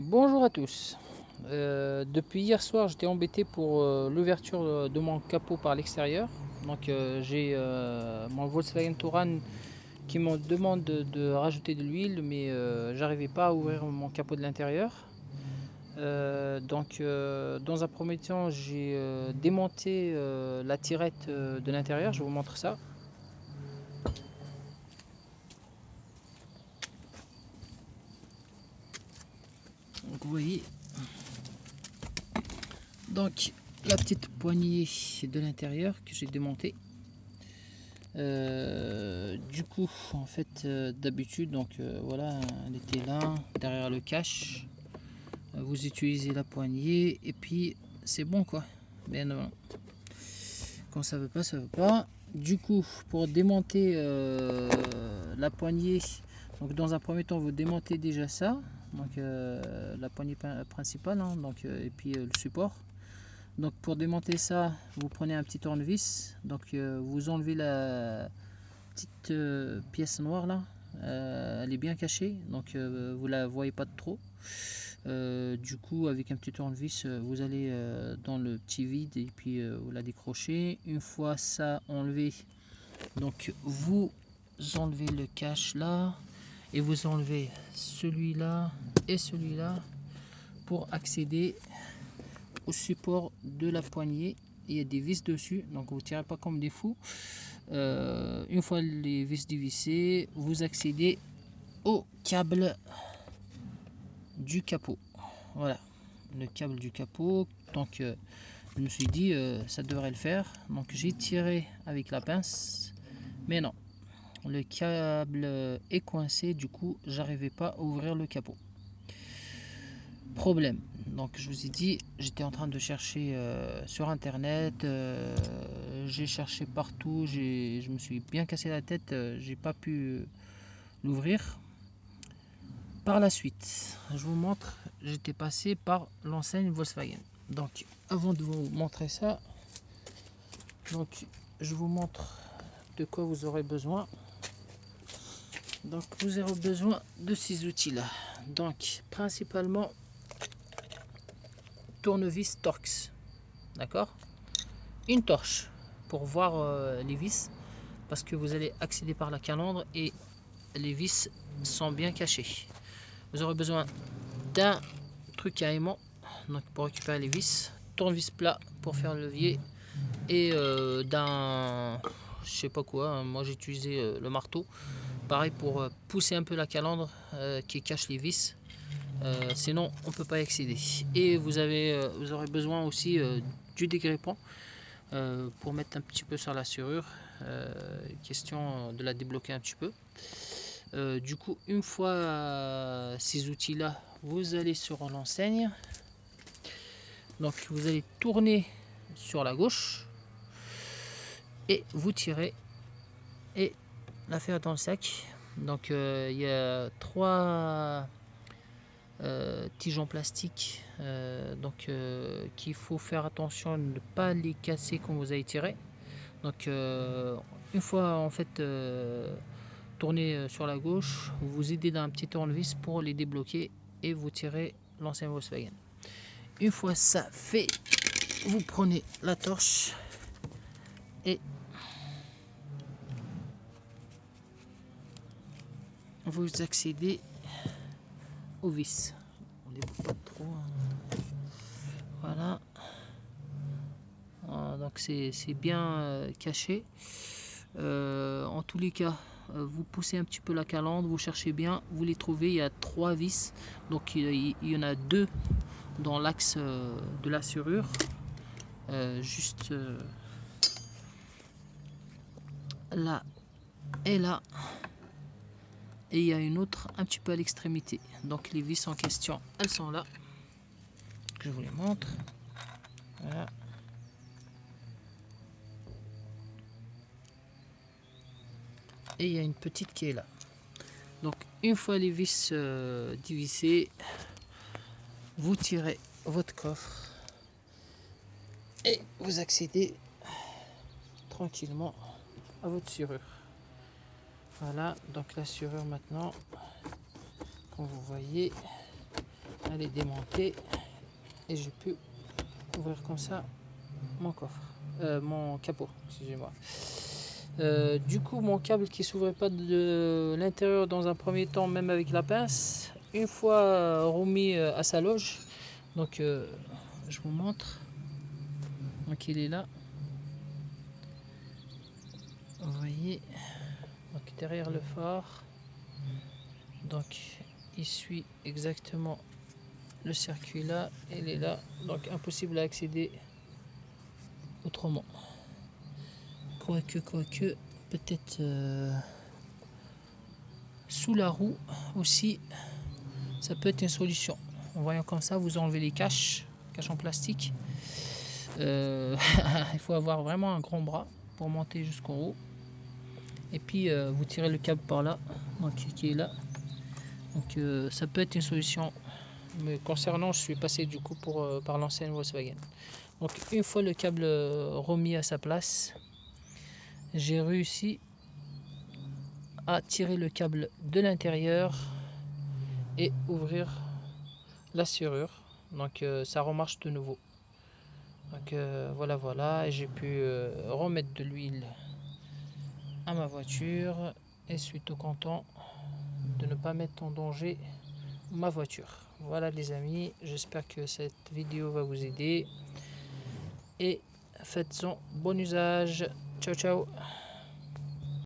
Bonjour à tous. Depuis hier soir, j'étais embêté pour l'ouverture de mon capot par l'extérieur. Donc j'ai mon Volkswagen Touran qui me demande de rajouter de l'huile, mais j'arrivais pas à ouvrir mon capot de l'intérieur. Dans un premier temps, j'ai démonté la tirette de l'intérieur. Je vous montre ça. Donc vous voyez, donc la petite poignée de l'intérieur que j'ai démontée. Du coup, en fait, d'habitude, voilà, elle était là, derrière le cache. Vous utilisez la poignée et puis c'est bon quoi. Mais non, quand ça veut pas, ça veut pas. Du coup, pour démonter la poignée, donc dans un premier temps, vous démontez déjà ça, donc la poignée principale, hein, et puis le support. Donc pour démonter ça, vous prenez un petit tournevis, donc vous enlevez la petite pièce noire là, elle est bien cachée, donc vous la voyez pas de trop. Du coup, avec un petit tournevis, vous allez dans le petit vide et puis vous la décrochez. Une fois ça enlevé, donc vous enlevez le cache là et vous enlevez celui-là et celui-là pour accéder au support de la poignée. Il y a des vis dessus, donc vous tirez pas comme des fous. Une fois les vis dévissées, vous accédez au câble du capot. Voilà, le câble du capot. Donc je me suis dit ça devrait le faire. Donc j'ai tiré avec la pince, mais non, le câble est coincé. Du coup, j'arrivais pas à ouvrir le capot. Problème. Donc je vous ai dit, j'étais en train de chercher sur internet, j'ai cherché partout, je me suis bien cassé la tête, j'ai pas pu l'ouvrir. Par la suite, je vous montre, j'étais passé par l'enseigne Volkswagen. Donc avant de vous montrer ça, donc je vous montre de quoi vous aurez besoin. Donc vous aurez besoin de ces outils là. Donc principalement tournevis Torx, d'accord, une torche pour voir les vis parce que vous allez accéder par la calandre et les vis sont bien cachées. Vous aurez besoin d'un truc à aimant, donc pour récupérer les vis, tournevis plat pour faire le levier et d'un je sais pas quoi, hein, moi j'ai utilisé le marteau pareil pour pousser un peu la calandre qui cache les vis. Sinon on peut pas y accéder. Et vous aurez besoin aussi du dégrippant pour mettre un petit peu sur la serrure, question de la débloquer un petit peu. Du coup, une fois ces outils là, vous allez sur l'enseigne, donc vous allez tourner sur la gauche et vous tirez et la faire dans le sac. Donc il y a trois tiges en plastique, qu'il faut faire attention de ne pas les casser quand vous allez tirer. Donc une fois en fait tournez sur la gauche, vous aidez d'un petit tournevis pour les débloquer et vous tirez l'ancien Volkswagen. Une fois ça fait, vous prenez la torche et vous accédez aux vis. On les voit pas trop, hein. Voilà. Donc c'est bien caché. En tous les cas, vous poussez un petit peu la calandre, vous cherchez bien, vous les trouvez. Il y a trois vis, donc il y en a deux dans l'axe de la serrure, juste là et là, et il y a une autre un petit peu à l'extrémité. Donc les vis en question, elles sont là. Je vous les montre. Voilà. Et il y a une petite qui est là. Donc une fois les vis dévissées, vous tirez votre coffre et vous accédez tranquillement à votre serrure. Voilà, donc la serrure maintenant, comme vous voyez, Elle est démontée et j'ai pu ouvrir comme ça mon coffre, mon capot, excusez-moi. Du coup, mon câble qui s'ouvrait pas de l'intérieur dans un premier temps, même avec la pince, une fois remis à sa loge, donc je vous montre. Donc il est là, vous voyez, donc derrière le phare, donc il suit exactement le circuit là, il est là, donc impossible à accéder autrement. Quoique, peut-être sous la roue aussi, ça peut être une solution. En voyant comme ça, vous enlevez les caches en plastique. Il faut avoir vraiment un grand bras pour monter jusqu'en haut. Et puis vous tirez le câble par là, donc qui est là. Donc ça peut être une solution. Mais concernant, je suis passé du coup par l'ancienne Volkswagen. Donc une fois le câble remis à sa place, j'ai réussi à tirer le câble de l'intérieur et ouvrir la serrure. Donc ça remarche de nouveau. Donc voilà, et j'ai pu remettre de l'huile à ma voiture et suis tout content de ne pas mettre en danger ma voiture. Voilà les amis, j'espère que cette vidéo va vous aider et faites-en bon usage. Ciao ciao.